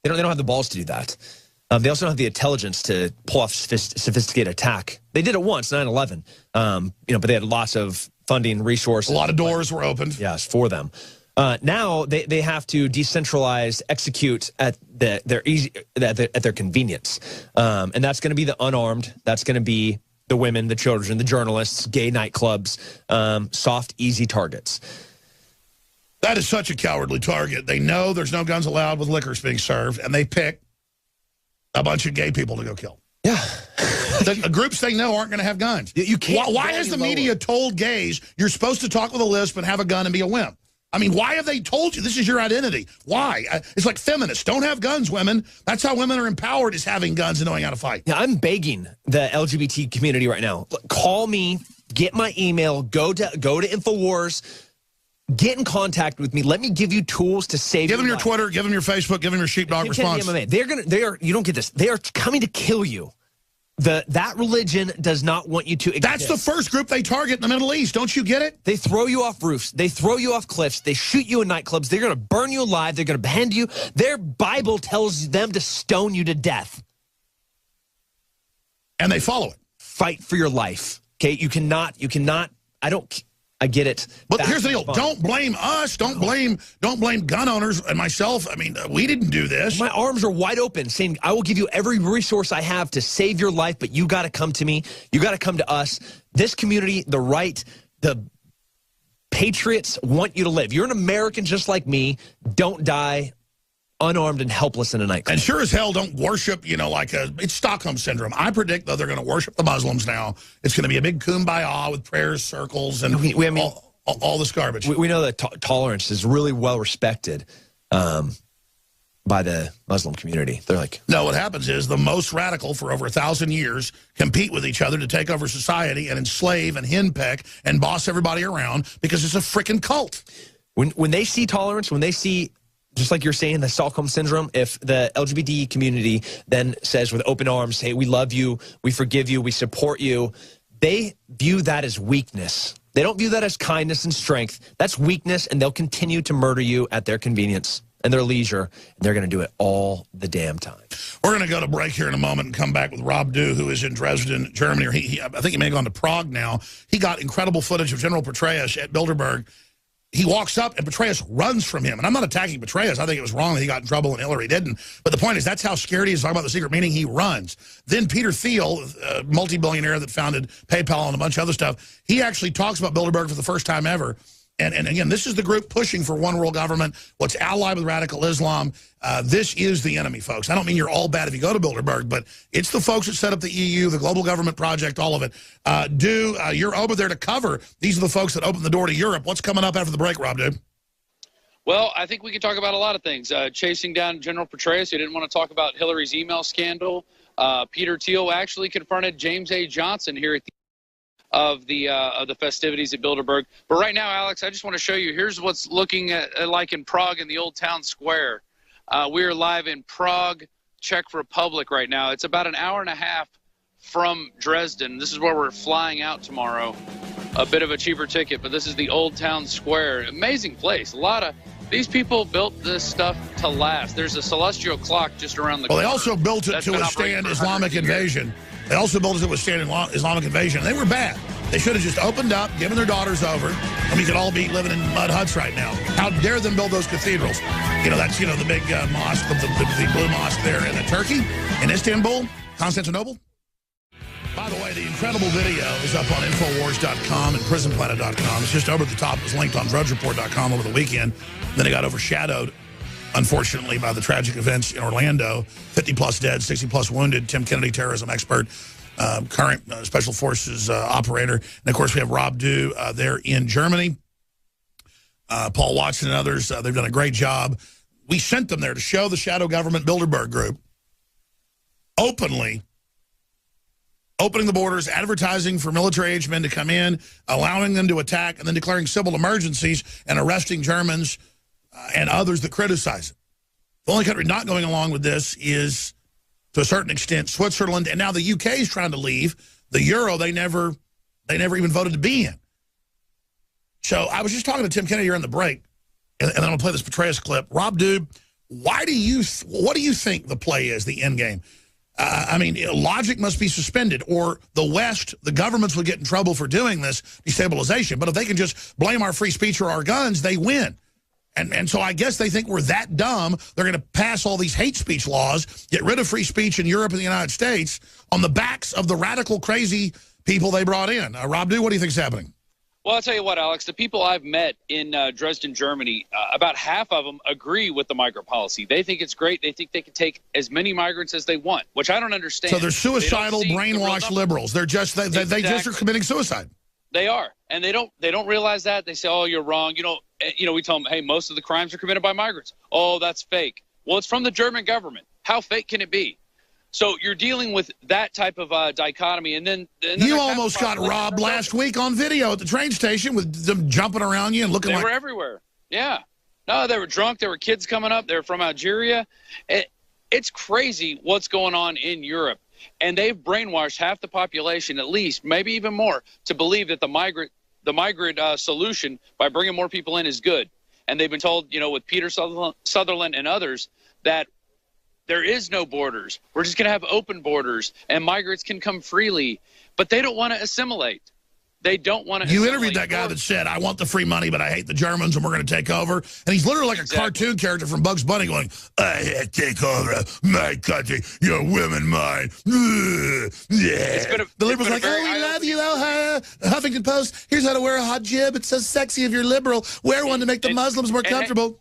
They don't have the balls to do that. They also don't have the intelligence to pull off sophisticated attack. They did it once, 9/11. But they had lots of funding, resources. A lot of doors were opened. Yes, for them. Now they have to decentralize, execute at their convenience, and that's going to be the unarmed. That's going to be the women, the children, the journalists, gay nightclubs, soft, easy targets. That is such a cowardly target. They know there's no guns allowed with liquors being served, and they pick a bunch of gay people to go kill. Yeah. The groups they know aren't going to have guns. You can't. Why has the media told gays you're supposed to talk with a lisp and have a gun and be a wimp? I mean, why have they told you this is your identity? Why? It's like feminists. Don't have guns, women. That's how women are empowered, is having guns and knowing how to fight. Yeah, I'm begging the LGBT community right now. Call me, get my email, go to InfoWars, get in contact with me. Let me give you tools to save. Give them your Twitter, give them your Facebook, give them your sheepdog response. You don't get this. They are coming to kill you. That religion does not want you to exist. That's the first group they target in the Middle East. Don't you get it? They throw you off roofs. They throw you off cliffs. They shoot you in nightclubs. They're going to burn you alive. They're going to behead you. Their Bible tells them to stone you to death. And they follow it. Fight for your life. Okay? You cannot, I get it. But here's the deal. Don't blame us. Don't blame gun owners and myself. I mean, we didn't do this. My arms are wide open saying, I will give you every resource I have to save your life, but you got to come to me. You got to come to us. This community, the right, the patriots want you to live. You're an American just like me. Don't die unarmed and helpless in a nightclub. And sure as hell don't worship, it's Stockholm Syndrome. I predict, though, they're going to worship the Muslims now. It's going to be a big kumbaya with prayers, circles, and all this garbage. We know that tolerance is really well respected by the Muslim community. They're like... No, what happens is the most radical for over 1,000 years compete with each other to take over society and enslave and henpeck and boss everybody around because it's a freaking cult. When they see tolerance, when they see... Just like you're saying, the Stockholm Syndrome, if the LGBT community then says with open arms, hey, we love you, we forgive you, we support you, they view that as weakness. They don't view that as kindness and strength. That's weakness, and they'll continue to murder you at their convenience and their leisure, and they're going to do it all the damn time. We're going to go to break here in a moment and come back with Rob Dew, who is in Dresden, Germany. I think he may have gone to Prague now. He got incredible footage of General Petraeus at Bilderberg. He walks up, and Petraeus runs from him. And I'm not attacking Petraeus. I think it was wrong that he got in trouble and Hillary didn't. But the point is, that's how scared he is. Talking about the secret meeting, he runs. Then Peter Thiel, a multi-billionaire that founded PayPal and a bunch of other stuff, he actually talks about Bilderberg for the first time ever. And again, this is the group pushing for one world government, what's allied with radical Islam. This is the enemy, folks. I don't mean you're all bad if you go to Bilderberg, but it's the folks that set up the EU, the Global Government Project, all of it. You're over there to cover. These are the folks that opened the door to Europe. What's coming up after the break, Rob, dude? Well, I think we can talk about a lot of things. Chasing down General Petraeus, who didn't want to talk about Hillary's email scandal. Peter Thiel actually confronted James A. Johnson here at the of the festivities at Bilderberg. But right now, Alex, I just want to show you, here's what's looking like in Prague in the Old Town Square. We are live in Prague, Czech Republic right now. It's about an hour and a half from Dresden. This is where we're flying out tomorrow. A bit of a cheaper ticket, but this is the Old Town Square. Amazing place. These people built this stuff to last. There's a celestial clock just around the corner. Well, they also built it to withstand Islamic invasion. They also built it to withstand Islamic invasion. They were bad. They should have just opened up, given their daughters over, and we could all be living in mud huts right now. How dare them build those cathedrals? That's, the big mosque, the blue mosque there in Turkey, in Istanbul, Constantinople. By the way, the incredible video is up on Infowars.com and PrisonPlanet.com. It's just over the top. It was linked on DrudgeReport.com over the weekend. Then it got overshadowed, unfortunately, by the tragic events in Orlando. 50-plus dead, 60-plus wounded. Tim Kennedy, terrorism expert, current Special Forces operator. And, of course, we have Rob Dew there in Germany. Paul Watson and others, they've done a great job. We sent them there to show the shadow government Bilderberg group openly opening the borders, advertising for military-age men to come in, allowing them to attack, and then declaring civil emergencies and arresting Germans and others that criticize it. The only country not going along with this is, to a certain extent, Switzerland, and now the UK is trying to leave. The Euro, they never even voted to be in. So I was just talking to Tim Kennedy here in the break, and I'm going to play this Petraeus clip. Rob Dew, what do you think the play is, the end game? I mean, logic must be suspended, or the West, the governments would get in trouble for doing this destabilization. But if they can just blame our free speech or our guns, they win. And so I guess they think we're that dumb, they're going to pass all these hate speech laws, get rid of free speech in Europe and the United States on the backs of the radical, crazy people they brought in. Rob Dew, what do you think's happening? Well, I'll tell you what, Alex, the people I've met in Dresden, Germany, about half of them agree with the migrant policy. They think it's great. They think they can take as many migrants as they want, which I don't understand. So they're suicidal, brainwashed liberals. They're just, they just are committing suicide. They are. And they don't realize that. They say, oh, you're wrong. We tell them, hey, most of the crimes are committed by migrants. Oh, that's fake. Well, it's from the German government. How fake can it be? So you're dealing with that type of dichotomy. And then you almost got robbed last week on video at the train station with them jumping around you and looking like... They were everywhere. Yeah. No, they were drunk. There were kids coming up. They were from Algeria. It's crazy what's going on in Europe. And they've brainwashed half the population, at least, maybe even more, to believe that the migrant solution by bringing more people in is good. And they've been told, with Peter Sutherland and others, that there is no borders. We're just going to have open borders, and migrants can come freely. But they don't want to assimilate. They don't want to You interviewed that guy that said, I want the free money, but I hate the Germans, and we're going to take over. And he's literally like a cartoon character from Bugs Bunny going, I take over my country, your women mine. Yeah. The liberals like, oh, we love you, Huffington Post. Here's how to wear a hijab. It's so sexy if you're liberal. Wear one to make the Muslims more comfortable.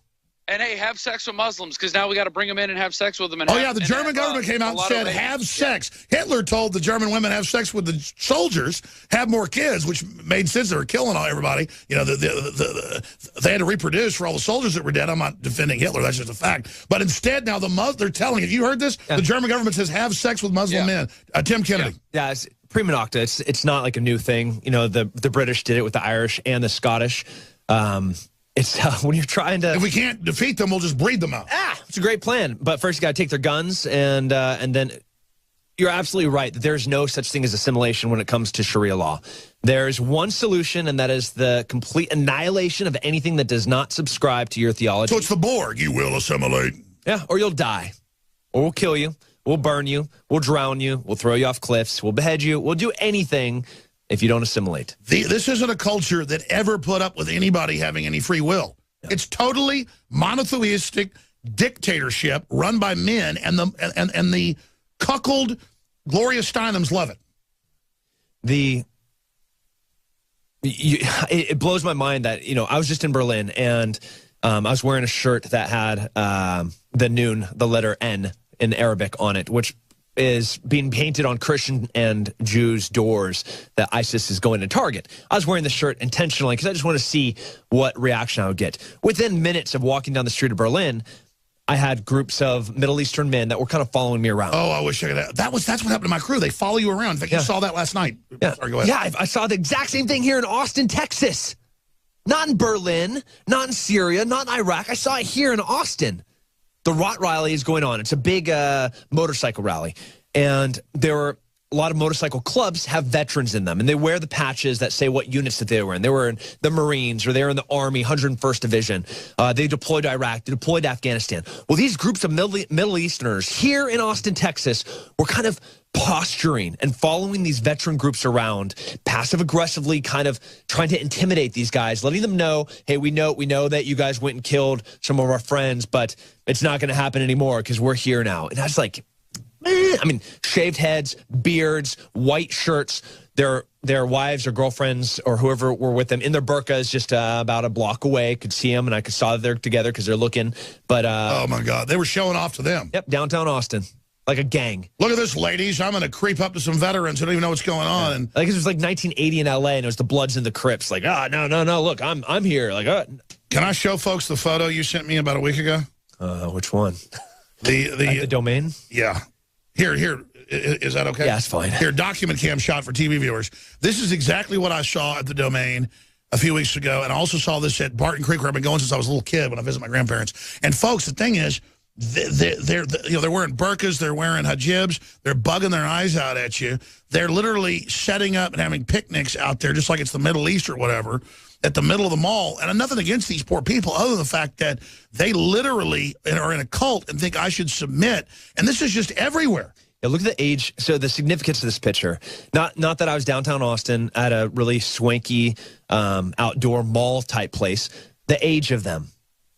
And hey, have sex with Muslims, because now we got to bring them in and have sex with them. And the German government came out and said, have sex. Hitler told the German women have sex with the soldiers, have more kids, which made sense. They were killing everybody. They had to reproduce for all the soldiers that were dead. I'm not defending Hitler. That's just a fact. But instead, now they're telling, have you heard this? Yeah. The German government says, have sex with Muslim men. Tim Kennedy. Yeah, it's prima nocta. It's not like a new thing. The British did it with the Irish and the Scottish. It's when you're trying to... If we can't defeat them, we'll just breed them out. It's a great plan. But first, you got to take their guns, and then you're absolutely right that there's no such thing as assimilation when it comes to Sharia law. There's one solution, and that is the complete annihilation of anything that does not subscribe to your theology. So it's the Borg. You will assimilate. Yeah, or you'll die. Or we'll kill you. We'll burn you. We'll drown you. We'll throw you off cliffs. We'll behead you. We'll do anything if you don't assimilate. This isn't a culture that ever put up with anybody having any free will. Yeah. It's totally monotheistic dictatorship run by men, and the cuckold Gloria Steinems love it. It blows my mind that, I was just in Berlin, and I was wearing a shirt that had the letter N in Arabic on it, which is being painted on Christian and Jews' doors that ISIS is going to target. I was wearing the shirt intentionally because I just want to see what reaction I would get. Within minutes of walking down the street of Berlin, I had groups of Middle Eastern men that were kind of following me around. Oh, I wish I could have. That's what happened to my crew. They follow you around. In fact, you saw that last night. Yeah. Sorry, go ahead. Yeah, I saw the exact same thing here in Austin, Texas. Not in Berlin, not in Syria, not in Iraq. I saw it here in Austin. The Rot rally is going on. It's a big motorcycle rally. And there were a lot of motorcycle clubs have veterans in them. And they wear the patches that say what units that they were in. They were in the Marines, or they were in the Army, 101st Division. They deployed to Iraq. They deployed to Afghanistan. Well, these groups of Middle Easterners here in Austin, Texas, were kind of posturing and following these veteran groups around, passive-aggressively kind of trying to intimidate these guys, letting them know, hey, we know that you guys went and killed some of our friends, but it's not going to happen anymore because we're here now. And I was like, shaved heads, beards, white shirts, their wives or girlfriends or whoever were with them in their burqas just about a block away. Could see them, and I saw that they're together because they're looking. But oh, my God. They were showing off to them. Yep, downtown Austin. Like a gang. Look at this, ladies. I'm going to creep up to some veterans who don't even know what's going on. Yeah. And it was like 1980 in L.A., and it was the Bloods and the Crips. Like, no, look, I'm here. Like, Can I show folks the photo you sent me about a week ago? Which one? The domain? Yeah. Here. Is that okay? Yeah, it's fine. Here, document cam shot for TV viewers. This is exactly what I saw at the domain a few weeks ago, and I also saw this at Barton Creek, where I've been going since I was a little kid when I visit my grandparents. And folks, the thing is, they're wearing burqas, they're wearing hijabs, they're bugging their eyes out at you. They're literally setting up and having picnics out there, just like it's the Middle East or whatever. at the middle of the mall. And I'm nothing against these poor people other than the fact that they literally are in a cult and think I should submit. And this is just everywhere. Yeah, look at the age. So the significance of this picture, not that I was downtown Austin at a really swanky outdoor mall type place, the age of them,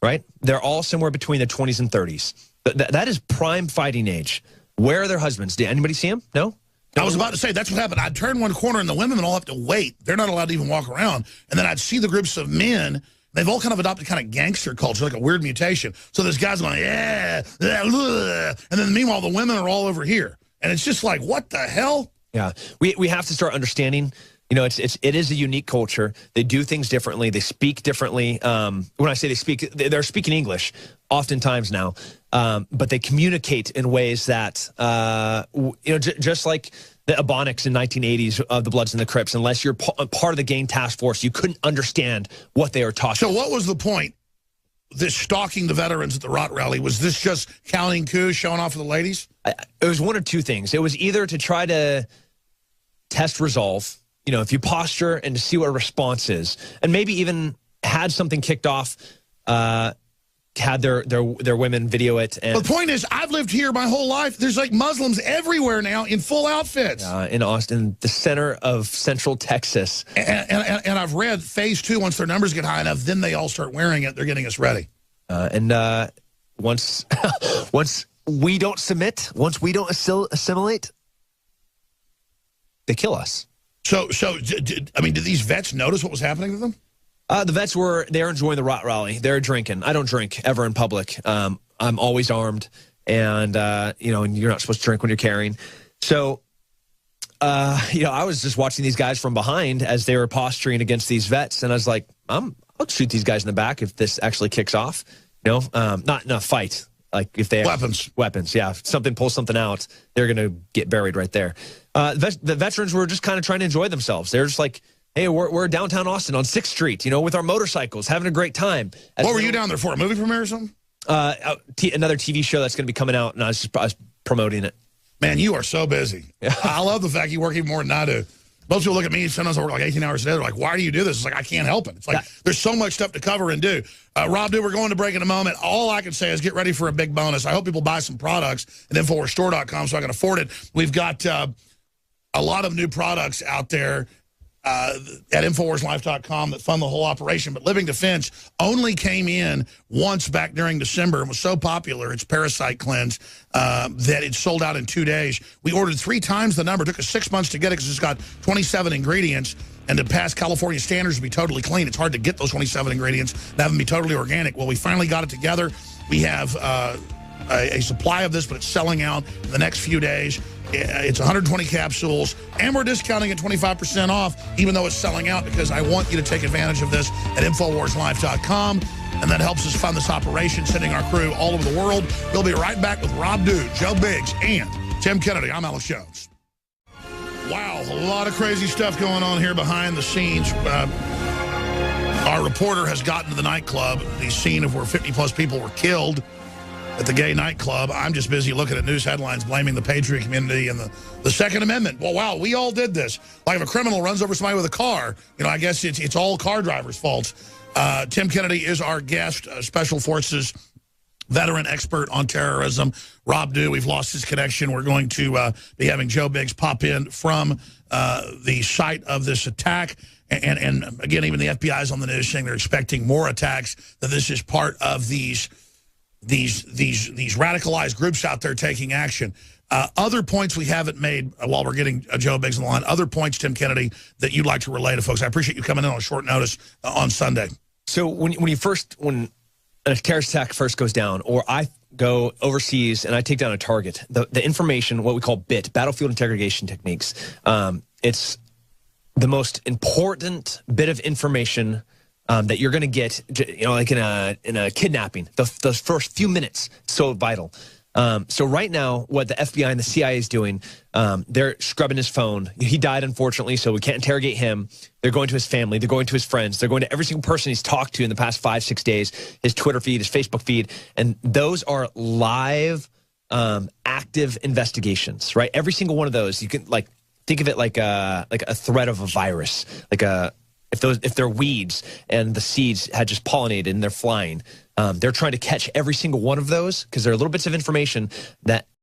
right? They're all somewhere between their 20s and 30s. That is prime fighting age. Where are their husbands? Did anybody see them? No? I was about to say, that's what happened. I'd turn one corner and the women would all have to wait. They're not allowed to even walk around. And then I'd see the groups of men. They've all kind of adopted kind of gangster culture, like a weird mutation. So this guy's going, yeah, and then meanwhile, the women are all over here. And it's just like, what the hell? Yeah, we have to start understanding, you know, it is a unique culture. They do things differently. They speak differently. When I say they speak, they're speaking English oftentimes now, but they communicate in ways that, you know, just like the Ebonics in 1980s of the Bloods and the Crips, unless you're part of the gang task force, you couldn't understand what they were talking about. So what was the point? This stalking the veterans at the Rot Rally, was this just counting coups, showing off for the ladies? It was one of two things. It was either to try to test resolve, you know, if you posture and to see what a response is, and maybe even had something kicked off, had their women video it. And but the point is, I've lived here my whole life. There's like Muslims everywhere now in full outfits. In Austin, the center of Central Texas. And I've read phase 2, once their numbers get high enough, then they all start wearing it. They're getting us ready. Once we don't submit, once we don't assimilate, they kill us. So I mean, did these vets notice what was happening to them? The vets they're enjoying the Rot Rally. They're drinking. I don't drink ever in public. I'm always armed, and you know, and you're not supposed to drink when you're carrying. So, you know, I was just watching these guys from behind as they were posturing against these vets, and I was like, I'll shoot these guys in the back if this actually kicks off. You know, not in a fight. Like if they have weapons, yeah. If something pulls something out, they're gonna get buried right there. The veterans were just kind of trying to enjoy themselves. They're just like, hey, we're downtown Austin on 6th Street, you know, with our motorcycles, having a great time. What were you down there for, a movie premiere or something? Another TV show that's going to be coming out, and I was promoting it. Man, you are so busy. Yeah. I love the fact you work even more than I do. Most people look at me, sometimes I work like 18 hours a day. They're like, why do you do this? It's like, I can't help it. It's like, there's so much stuff to cover and do. Rob, dude, we're going to break in a moment. All I can say is get ready for a big bonus. I hope people buy some products at InfoWarsStore.com so I can afford it. We've got a lot of new products out there at InfoWarsLife.com that fund the whole operation. But Living Defense only came in once back during December and was so popular, its Parasite Cleanse, that it sold out in 2 days. We ordered 3 times the number. It took us 6 months to get it because it's got 27 ingredients. And to pass California standards to be totally clean, it's hard to get those 27 ingredients and have them be totally organic. Well, we finally got it together. We have a supply of this, but it's selling out in the next few days. It's 120 capsules, and we're discounting it 25% off, even though it's selling out, because I want you to take advantage of this at InfoWarsLife.com, and that helps us fund this operation, sending our crew all over the world. We'll be right back with Rob Dude, Joe Biggs, and Tim Kennedy. I'm Alex Jones. Wow, a lot of crazy stuff going on here behind the scenes. Our reporter has gotten to the nightclub, the scene of where 50-plus people were killed at the gay nightclub. I'm just busy looking at news headlines blaming the Patriot community and the Second Amendment. Well, wow, we all did this. Like if a criminal runs over somebody with a car, you know, I guess it's all car drivers' faults. Tim Kennedy is our guest, Special Forces veteran expert on terrorism. Rob Dew, we've lost his connection. We're going to be having Joe Biggs pop in from the site of this attack. And again, even the FBI is on the news saying they're expecting more attacks, that this is part of these radicalized groups out there taking action. Other points we haven't made while we're getting Joe Biggs on the line, other points, Tim Kennedy, that you'd like to relay to folks. I appreciate you coming in on short notice on Sunday. So when a terrorist attack first goes down, or I go overseas and I take down a target, the information, what we call BIT, battlefield interrogation techniques, it's the most important bit of information that you're going to get, you know, like in a kidnapping. Those first few minutes, so vital. So right now, what the FBI and the CIA is doing, they're scrubbing his phone. He died, unfortunately, so we can't interrogate him. They're going to his family. They're going to his friends. They're going to every single person he's talked to in the past 5-6 days, his Twitter feed, his Facebook feed, and those are live, active investigations, right? Every single one of those, you can, like, think of it like a threat of a virus, like a if they're weeds and the seeds had just pollinated and they're flying. They're trying to catch every single one of those because there are little bits of information that